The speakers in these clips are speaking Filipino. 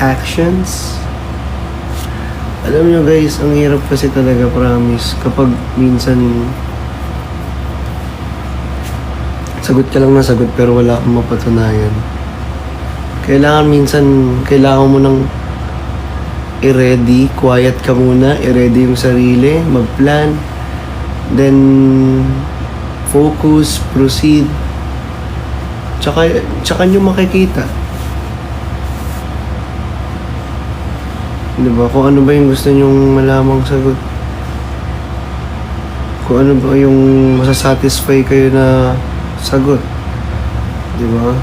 actions. Alam nyo guys, ang hirap kasi talaga, promise, kapag minsan sagot ka lang na sagot pero wala kang mapatunayan. Kailangan mo nang i-ready, quiet ka muna, i-ready yung sarili, mag-plan, then focus, proceed. Tsaka nyo makikita. Diba? Kung ano ba yung gusto nyong malamang sagot. Kung ano ba yung masasatisfy kayo na sagot. Diba?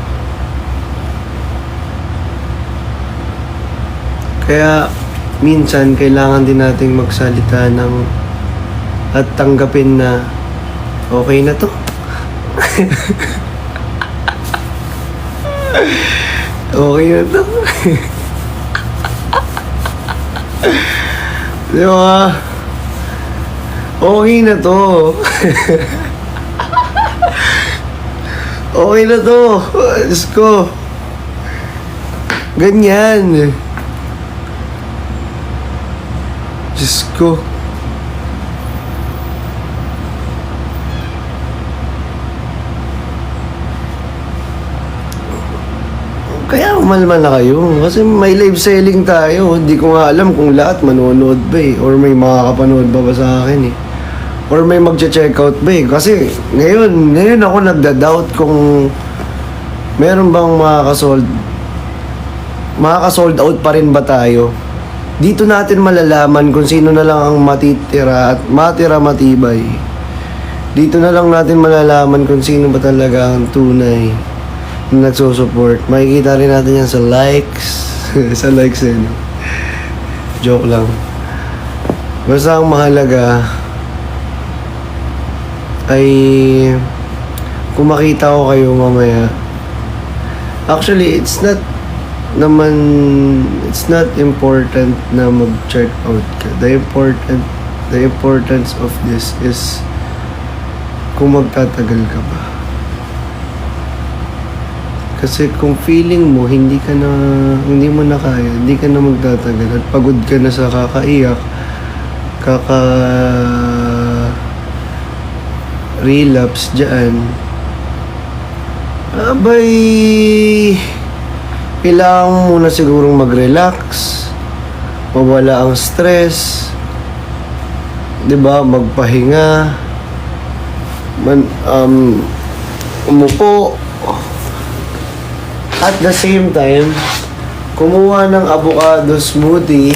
Kaya minsan kailangan din nating magsalita at tanggapin na okay na to. Okay na to. Diba? Okay na to. Okay na to. Diyos ko. Ganyan. Diyos ko. Kaya umalma na kayo. Kasi may live selling tayo. Hindi ko nga alam kung lahat manonood ba eh. Or may makakapanood ba sa akin eh. Or may magche-checkout ba eh. Kasi ngayon ako nagda-doubt kung meron bang makaka-sold out pa rin ba tayo. Dito natin malalaman kung sino na lang ang matitira at matibay. Dito na lang natin malalaman kung sino ba talaga ang tunay na nagsusupport. Makikita rin natin yan sa likes. Sa likes eh. Joke lang. Basta ang mahalaga ay kung makita ko kayo mamaya. Actually, it's not important na mag-check out ka. The importance of this is kung magtatagal ka ba. Kasi kung feeling mo hindi mo na kaya, hindi ka na magtatagal at pagod ka na sa kakaiyak, relapse dyan, abay, kailangan mo muna sigurong mag-relax, mawala ang stress, 'di ba? Magpahinga, umupo, at the same time, kumuha ng avocado smoothie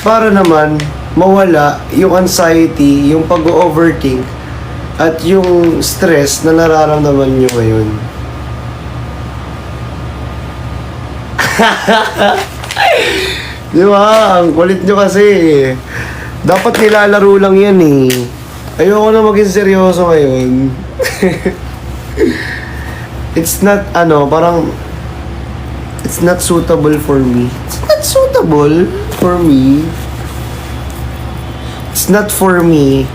para naman mawala yung anxiety, yung pag-overthink, at yung stress na nararamdaman nyo ngayon. Di ba? Ang kulit nyo kasi. Dapat nilalaro lang yan eh. Ayoko na maging seryoso ngayon. It's not, it's not suitable for me. It's not suitable for me. It's not for me.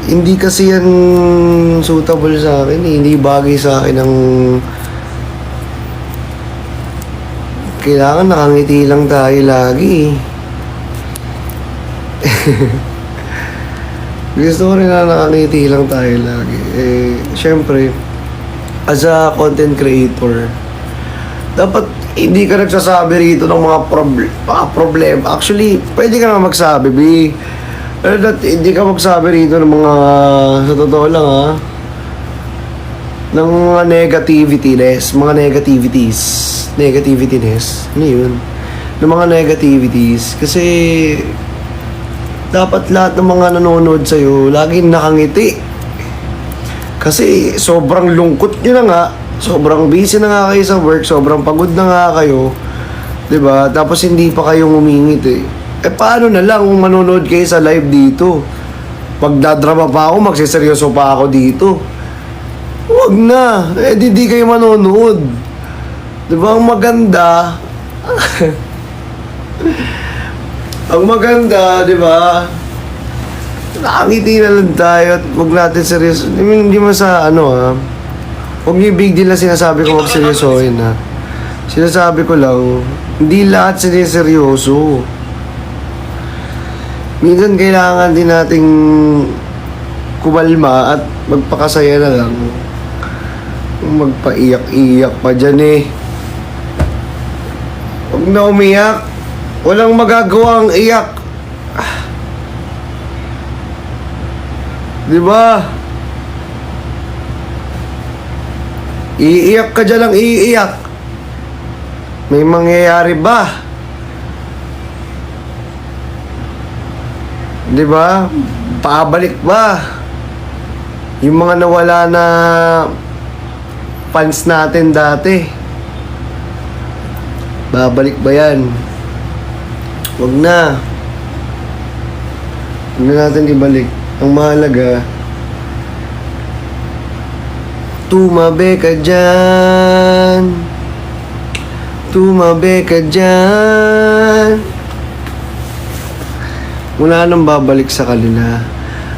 Hindi kasi yan suitable sa akin eh. Hindi bagay sa akin ang kailangan nakangiti lang tayo lagi. Gusto ko rin na nakangiti lang tayo lagi. Syempre, as a content creator, dapat hindi ka nagsasabi rito ng mga problem. Actually, pwede ka naman magsabi, B. Pero hindi ka magsabi rito ng mga, sa totoo lang ng mga negativities. Ano yun? Ng mga negativities. Kasi, dapat lahat ng mga nanonood sa'yo, laging nakangiti. Kasi, sobrang lungkot nyo na nga. Sobrang busy na nga kayo sa work, sobrang pagod na nga kayo, 'di ba? Tapos hindi pa kayo ngumingit eh. Paano na lang kung manonood kayo sa live dito? Pagdadrama pa ako, magseseryoso pa ako dito. Huwag na. Di kayo manonood. 'Di ba? Ang maganda ang maganda, 'di ba? Nakangiti na lang tayo at huwag natin seryoso. Hindi mo sa Huwag niyo big deal na sinasabi ko magseryosohin ha. Sinasabi ko lang, hindi lahat siniseryoso. Minsan kailangan din nating kumalma at magpakasaya na lang. Magpaiyak-iyak pa dyan eh. Huwag na umiyak. Walang magagawa ang iyak. Diba? Iiyak ka dyan lang, iiyak. May mangyayari ba? Diba? Paabalik ba? Yung mga nawala na fans natin dati. Babalik ba yan? Huwag na. Huwag na natin ibalik. Ang mahalaga, tumabi ka dyan. Tumabi ka dyan. Wala nang babalik sa kanila.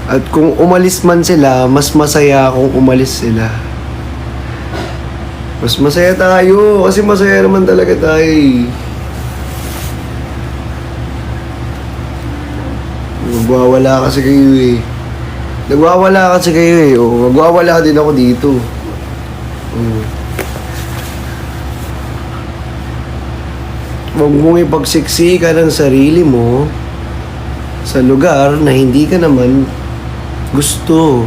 At kung umalis man sila, mas masaya kung umalis sila. Mas masaya tayo. Kasi masaya naman talaga tayo eh. Nagwawala kasi kayo eh. Nagwawala kasi kayo eh. O, magwawala din ako dito. Huwag mong ipagsiksika ng sarili mo sa lugar na hindi ka naman gusto.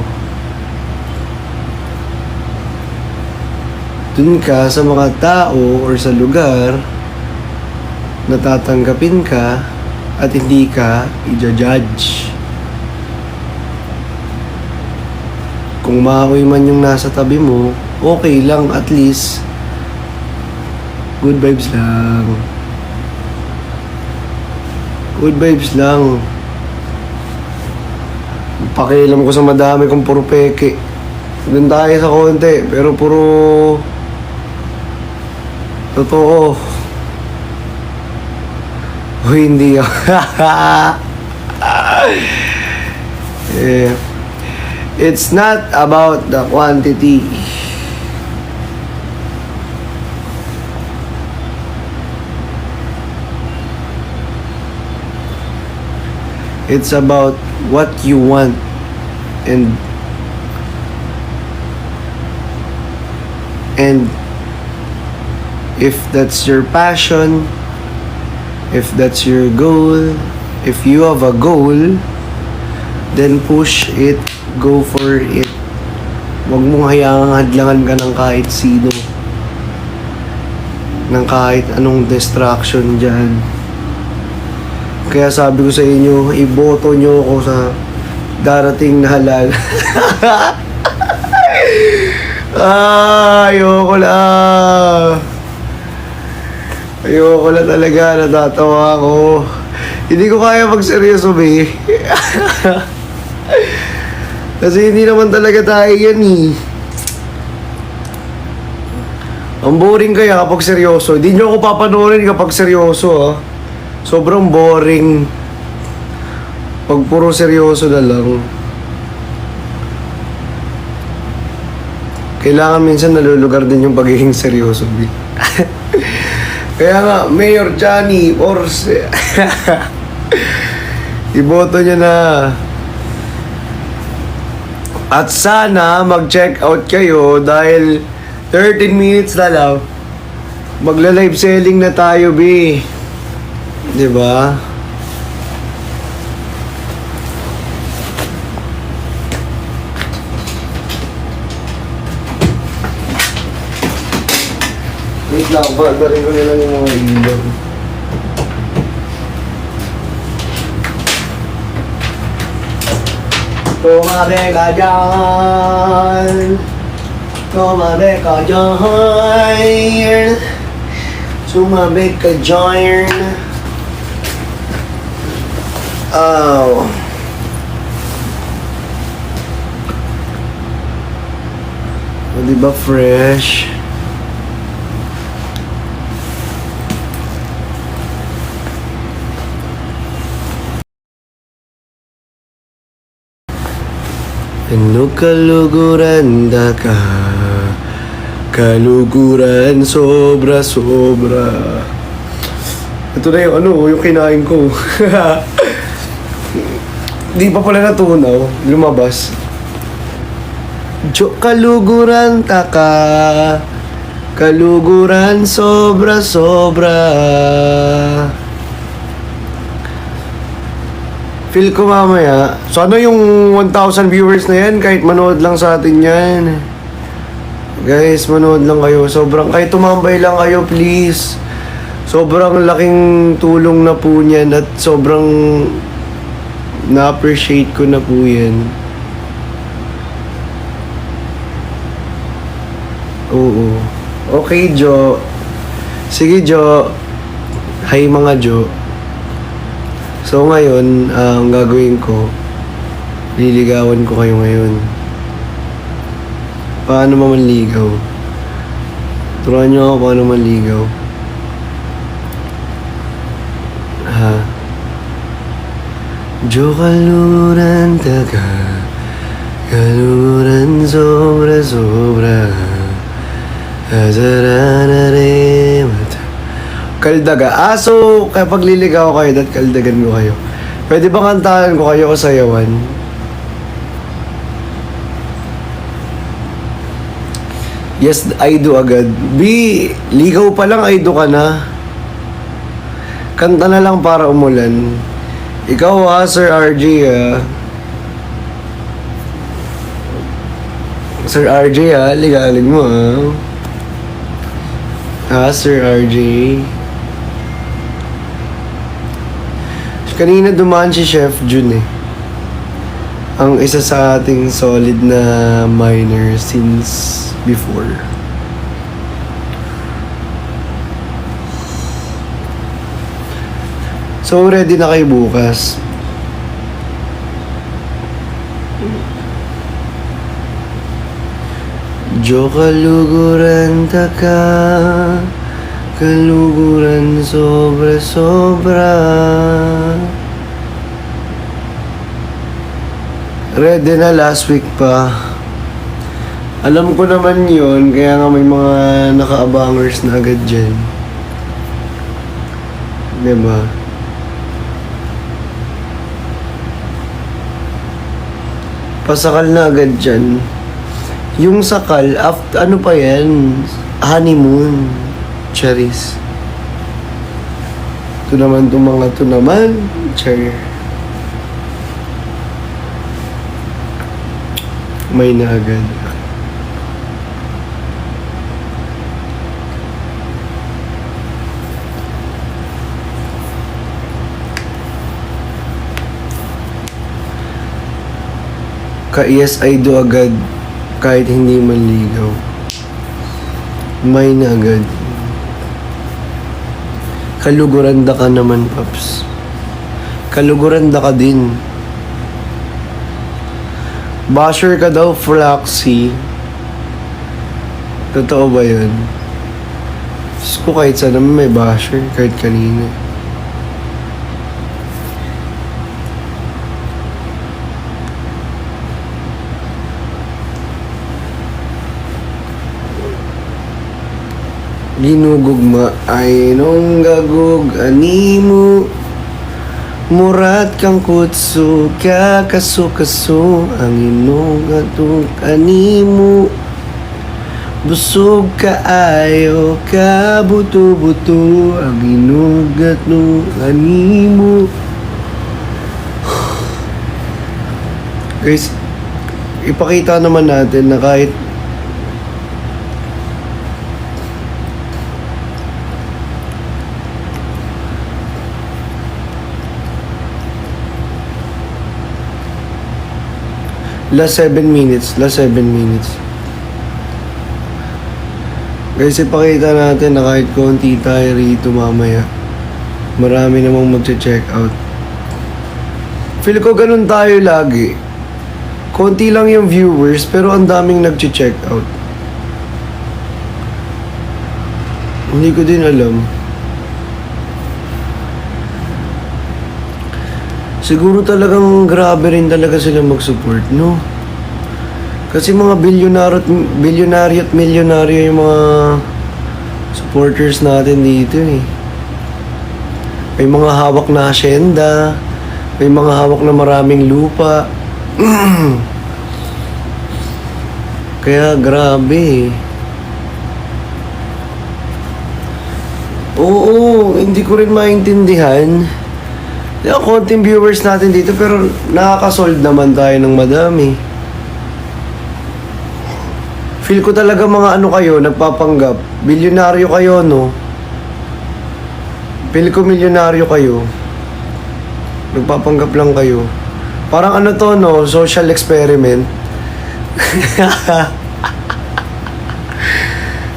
Dun ka sa mga tao or sa lugar na tatanggapin ka at hindi ka i-judge. Kung maamoy man yung nasa tabi mo, okay lang, at least good vibes lang. Good vibes lang. Pakialam ko sa madami kung puro peke. Doon tayo sa konti, pero puro totoo. O hindi eh, it's not about the quantity. It's about what you want and if that's your passion, if that's your goal, if you have a goal, then push it, go for it. Huwag mong hayaang hadlangan ka ng kahit sino, ng kahit anong distraction dyan. Kaya sabi ko sa inyo, iboto nyo ako sa darating na halal. Ayoko na. Ayoko na talaga, natatawa ako. Hindi ko kaya magseryoso, be. Kasi hindi naman talaga tayo yan, eh. Ang boring kaya kapag seryoso. Hindi nyo ako papanoorin kapag seryoso, ah. Sobrang boring. Pag puro seryoso na lang. Kailangan minsan nalulugar din yung pagiging seryoso, be. Kaya nga, Mayor Johnny Orse. Iboto niya na. At sana mag-check out kayo dahil 13 minutes na lang. Magla-live selling na tayo, be. Diba? Wait lang, badarin ko nilang yung mga ilaw. Tumabi ka dyan. Tumabi ka dyan. Tumabi ka dyan. Oh. O, diba fresh? Kaluguran da ka Kaluguran, sobra-sobra. Ito na yung yung kinain ko. Di pa pala natunaw, lumabas. Kaluguran taka. Kaluguran, sobra-sobra. Feel ko mamaya, sana yung 1,000 viewers na yan, kahit manood lang sa atin yan. Guys, manood lang kayo. Sobrang, kahit tumambay lang kayo, please. Sobrang laking tulong na po niyan at sobrang na-appreciate ko na po yan. Oo. Okay, Jo. Sige, Jo. Hi, mga Jo. So, ngayon, ang gagawin ko, liligawan ko kayo ngayon. Paano mamanligaw? Turuan niyo ako paano manligaw. Ha? Jo, kaluguran taga. Kaluguran sobra-sobra. Hazararare mata. Kaldaga. So, kapag liligaw kayo, kaldagan ko kayo. Pwede ba kantahan ko kayo o sayawan? Yes, I do agad. B, ligaw pa lang, I do ka na. Kanta na lang para umulan. Ikaw ha, Sir RJ ha. Sir RJ ha, ligalig mo ha. Ha, Sir RJ. Kanina dumaan si Chef Jun eh. Ang isa sa ating solid na miner since before. So, ready na kayo bukas. Jo, kaluguran taka. Kaluguran sobra-sobra. Ready na last week pa. Alam ko naman yon, kaya nga may mga naka-abangers na agad dyan. Diba? Pasakal na agad dyan. Yung sakal, ano pa yan? Honeymoon. Cherries. Ito naman itong mga ito naman. Cherry. May na agad. Yes, I do agad kahit hindi manligaw. May na agad. Kaluguranda ka naman, Paps. Kaluguranda ka din. Basher ka daw, Flaxy. Totoo ba yun? Diyos ko, kahit saan naman may basher, kahit kanina. Ginugugma ay nung gagug animo. Murat kang kutsu kakaso-kaso ang inugatong animo. Busog ka ayo ka buto-buto ang inugatong animo. Guys, ipakita naman natin na kahit last 7 minutes. Guys, ipakita natin na kahit konti tayo rito mamaya. Marami namang magche-check out. Feel ko ganun tayo lagi. Konti lang yung viewers, pero ang daming nagche-check out. Hindi ko din alam. Siguro talagang grabe rin talaga sila mag-support, no? Kasi mga bilyonaryo at milyonaryo yung mga supporters natin dito eh. May mga hawak na asyenda, may mga hawak na maraming lupa. Kaya grabe. Oo, hindi ko rin maintindihan. Konting viewers natin dito pero nakakasold naman tayo ng madami. Feel ko talaga mga ano kayo, nagpapanggap. Bilyonaryo kayo, no? Feel ko milyonaryo kayo. Nagpapanggap lang kayo. Parang ano to, no? Social experiment.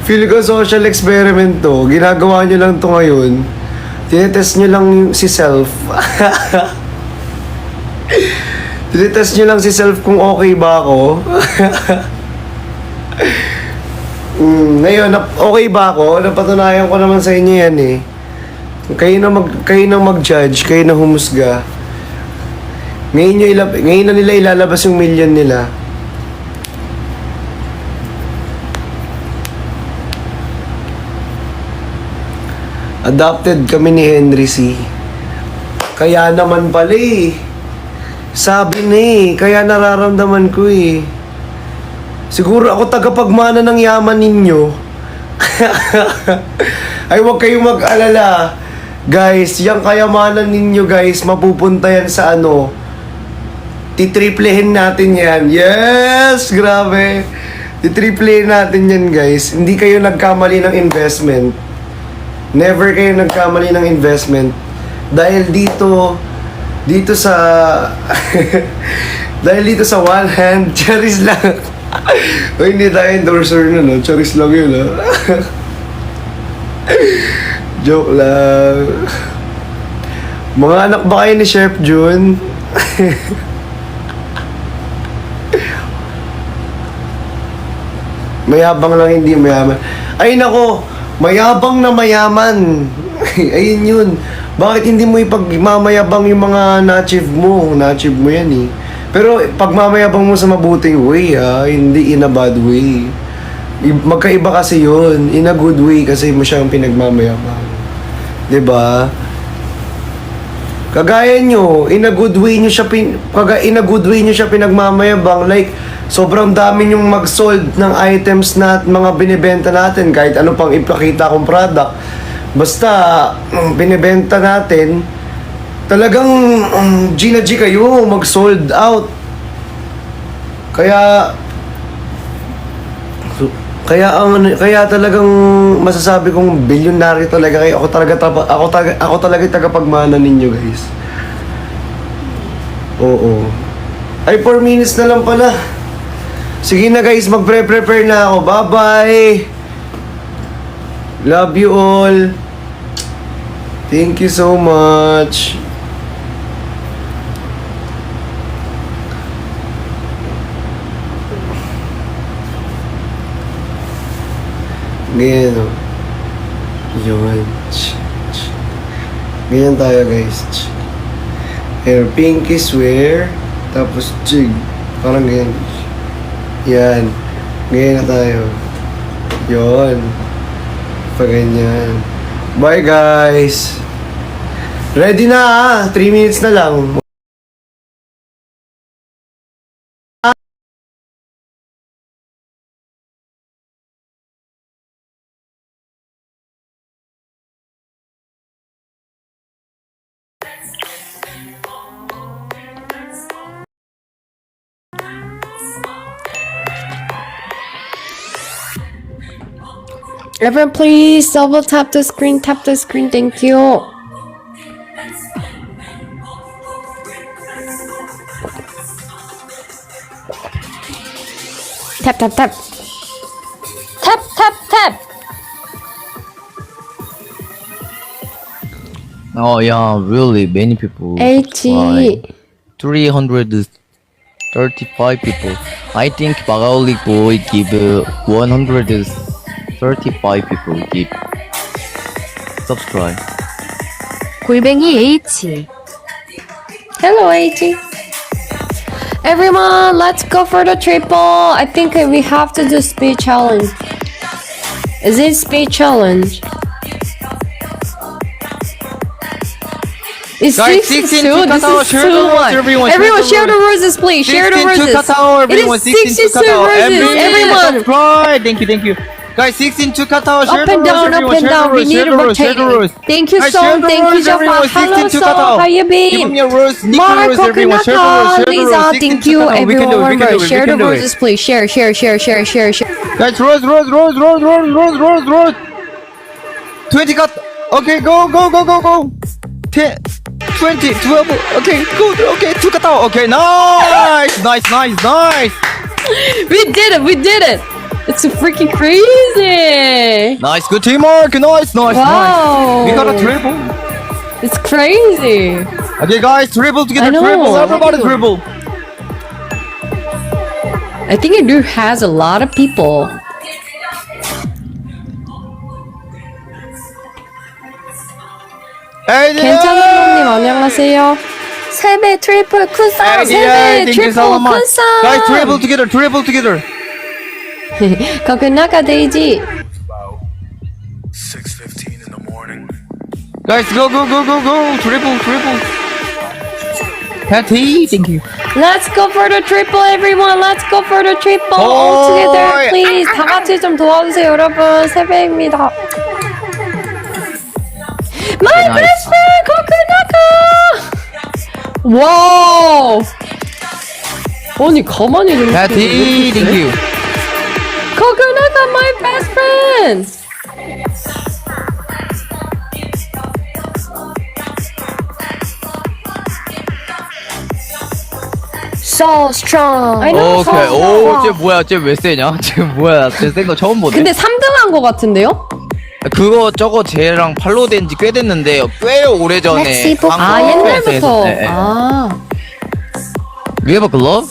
Feel ko social experiment to. Ginagawa nyo lang to ngayon. Tinetest nyo lang si self. Tinetest nyo lang si self kung okay ba ako. Ngayon, okay ba ako? Napatunayan ko naman sa inyo yan eh. Kayo na mag-judge, kayo na humusga. Ngayon na nila ilalabas yung million nila. Adopted kami ni Henry C. Kaya naman pala eh. Sabi na eh, kaya nararamdaman ko eh. Siguro ako tagapagmana ng yaman ninyo. Ay, huwag kayong mag-alala. Guys, yung kayamanan ninyo guys, mapupunta yan sa ano. Titriplehin natin yan. Yes! Grabe. Titriplehin natin yan guys. Hindi kayo nagkamali ng investment. Never kayo nagkamali ng investment. Dahil dito sa dahil dito sa one hand, charis lang. O hindi tayo endorser nun, no? Charis lang yun, ha? Joke lang. Mga anak ba kayo ni Chef Jun? Mayabang lang, hindi mayaman. Ay nako, mayabang na mayaman. Ayun yun. Bakit hindi mo ipagmamayabang yung mga na-achieve mo? Na-achieve mo yan eh. Pero pagmamayabang mo sa mabuting way ha, hindi in a bad way. Magkaiba kasi yun. In a good way kasi mo siyang pinagmamayabang. 'Di ba? Kagaya nyo, in a good way nyo siya pinagmamayabang. Like, sobrang dami nyong mag-sold ng items na mga binibenta natin kahit ano pang ipakita kong product. Basta, binibenta natin, talagang G na G kayo, mag-sold out. Kaya talagang masasabi kong bilyonaryo talaga kayo. Ako talaga tagapagmana ninyo, guys. Oo. Ay, 4 minutes na lang pala. Sige na guys, magpre-prepare na ako. Bye-bye. Love you all. Thank you so much. Ganyan o. Yun. Ganyan tayo guys. Hair pinky swear. Tapos jig. Parang ganyan. Yan. Ganyan na tayo. Yun. Pag ganyan. Bye guys. Ready na ha. 3 minutes na lang. Everyone, please double tap the screen, thank you. Tap, tap, tap. Tap, tap, tap. Oh yeah, really many people. 80. 335 people. I think Bagauli boy give 135 people give subscribe. 골뱅이 H. Hello, H. Everyone, let's go for the triple. I think we have to do speed challenge. Is it speed challenge? It's Guys, 62. 16 to This Kakao. is Share too the rules, much. everyone. Everyone, Share share the the roses, please. Share the 16 to roses. Kakao, everyone. It is 16 to 62 Kakao. roses. Everyone, Subscribe. Thank you. Guys, 16 to Kakao. Share up the and rules, down, up everyone. and Share the down. We rules, need share to the rules, share rotate. the rules. Thank you, Guys, Song. share the Thank you, rules, Jaffa. everyone. Hello, 16 to Song. Kakao. How you Give them been? your rules. Nick the Mark rules, everyone. Share the rules, Kokonaka, share the Lisa, rules. 16 thank to you. Kakao. We can do it, Everyone, we can do remember, it, share we the can do it. roses, please. Share. Guys, rose. 20 cut. Okay, go. 10, 20, 12. Okay, go. Okay, 2 Kakao. Okay, nice. We did it. It's freaking crazy. Nice, good teamwork. Nice. Wow. We got a triple. It's crazy. Okay, guys, triple together. I know. Triple. Everybody triple. I think it do has a lot of people. Hey, 괜찮은 놈님 안녕하세요. 세배 트리플 쿤상 세배 트리플 쿤상. Guys, triple together. 거기나가 데이지. 6:15 in the morning. Guys, go. Triple. Patty, thank you. Let's go for the triple, everyone. Let's go for the triple all Boy. together, please. 다 같이 좀 도와주세요, 여러분. 세배입니다. My Nice. best friend, 코코나카. 와우. 아니 가만히 좀. Patty, thank you. 코코나카, my best friend. So strong. I know. 오케이. so 오, strong. 쟤 뭐야? 쟤 왜 세냐? 쟤 뭐야? 쟤 센 거 처음 보네. 근데 3등한 것 같은데요? 그거 저거 쟤랑 팔로우 된 지 꽤 됐는데 꽤 오래전에 아 옛날부터. 네. 아. We have a glove?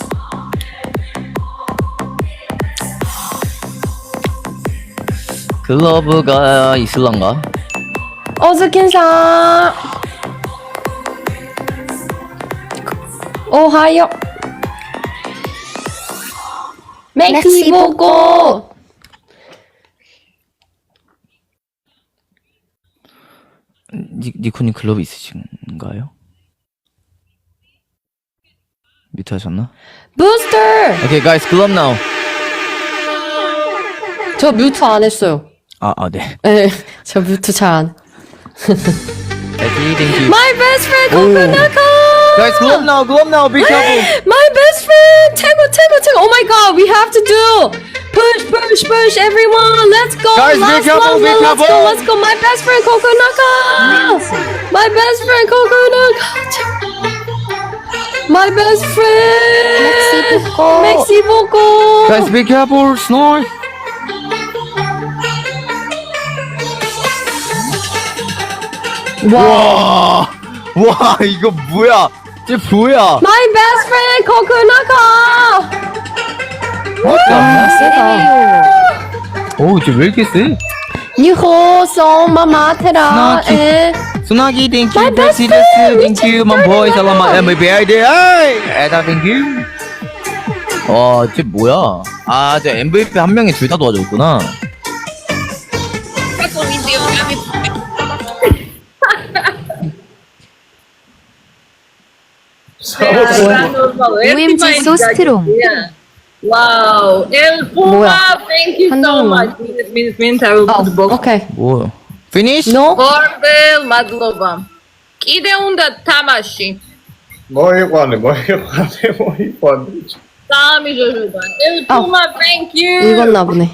글러브가 있을란가? 어스킨상. 오하요. 멕시코. 니코님 글러브 있으신가요? 뮤트 하셨나? 부스터. Okay, guys, glove now. 저 뮤트 안 했어요. 네. 네, 저 뮤트 잘 안. Thank you. My best friend 코코나카. Guys, glove now, be careful. My best friend. 최고. Oh my god, we have to do. Push, everyone. Let's go. Guys, be Last careful, one. be careful. Let's go. My best friend 코코나카. My best friend 코코나카. My best friend. 멕시코. Guys, be careful, snore. 와, 이거 뭐야? 쟤 뭐야? My best friend 코코나카. 세다. 오, 쟤 왜 이렇게 세? 니호 소마마테라. 스나키. 에. 소나기, thank My you. best 베시레스, friend, thank you. My boy, 살라마, MVP, 에다, thank you. 쟤 뭐야? 쟤 MVP 한 명이 둘 다 도와줬구나. OMG so strong. Yeah. Wow. El Puma, thank you so 한정만. much. Means I will put the box. 오케이. 뭐야? Finish? No? Bordel Madlova. Kideunda Tamashi. მოიყვანე. Sami Jojuba. El Puma, thank you. 읽었나 보네.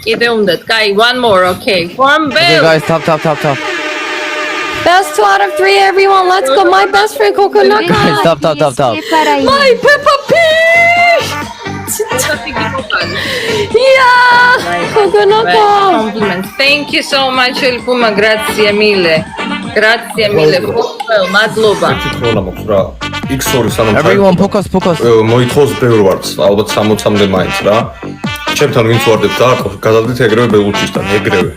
Kideunda. Kai, one more, okay. Form Okay, Bell. guys, top. Best 2 out of 3, everyone. Let's go. My best friend 코코나카. Guys, top. My Peppa Pig. 이야, 코코나카. Compliments. Thank you so much, El Puma. Grazie mille. Grazie mille. Form Bell Madlova. თხოვნა მოხს რა. X2 სანამ Everyone, focus. მოითხოვს ბევრ ვარდს, ალბათ 60-მდე მაინც რა. ჩემთან ვინც ვარდებს და გადავდით ეგრევე ბელუჩისთან, ეგრევე.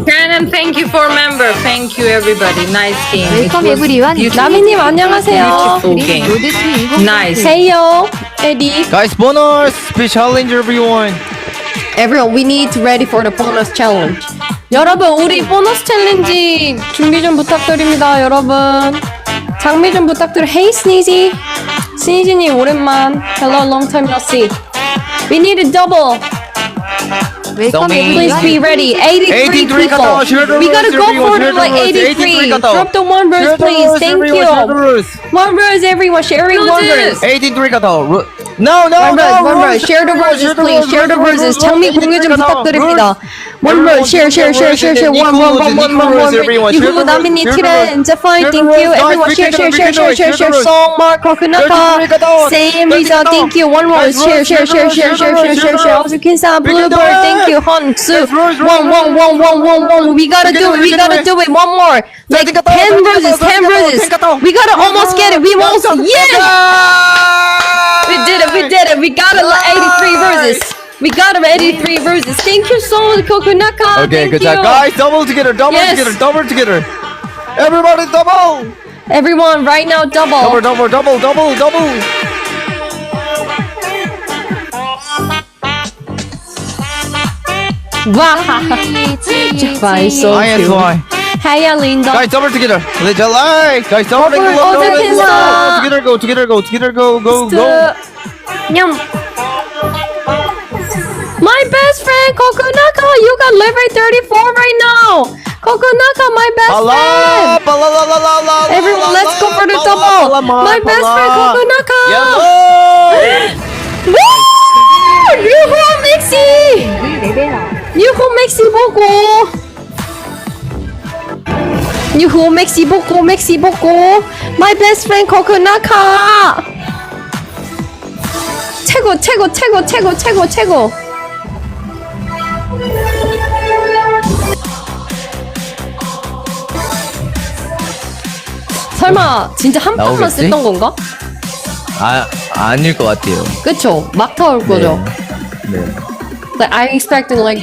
Canon, thank you for member. Thank you everybody. Nice game. It 웰컴 was 에브리원. beautiful. 라미님 안녕하세요. Beautiful game. 로드2 Nice. Heyo, Eddie. Guys, bonus! Speech challenge everyone! Everyone, we need to ready for the bonus challenge. 여러분, 우리 보너스 챌린지 준비 좀 부탁드립니다, 여러분. 장미 좀 부탁드려. Hey, Sneezy. 스니지님 오랜만. Hello, long time no see. We need a double. 웰컴 Please 에브리원. be ready. 83 83 people. cut-off. Share the We gotta rules, go everyone. for Share it the like rules. 83. 83 cut-off. Drop the one verse, Share the please. rules, Thank everyone, share the you. rules. One verse, everyone. Sharing one verse. 83 cut off. No, no, One verse, no. one verse. Share the verses, please. Share the verses. 장미 공유 좀 부탁드립니다. One verse. Share. One. 유후 나미니 티렌 제파인 thank you. Everyone share. Song Mark 코코나카. Same Lisa thank you. One verse. Share. Also Kinsa Bluebird thank you. Hansu. One. We gotta do it. One more. Like 10 verses. We gotta almost get it. We almost We did it. We got it like 83 verses. We got it 83 verses. Thank you so much, Kokonaka. Okay, Thank good you. job. Guys, double together. Yes. Together. Everybody double. Everyone, right now, double. Double. Wow. Jafai, so I am cute. fine. Hiya, Linda. Guys, double together. Let's like. Guys, double Together, go. Nyam. My best friend, Kokonaka, you got level 34 right now. Kokonaka, my best friend. Everyone, let's go for the double. My best friend, Kokonaka. Woo! 유호 맥시! 유호 맥시 보고. My best friend, Kokonaka. 최고. 설마 진짜 한 판만 나오겠지? 썼던 건가? 아닐 것 같아요. 그쵸? 막 타올 거죠? 네. Like I'm expecting like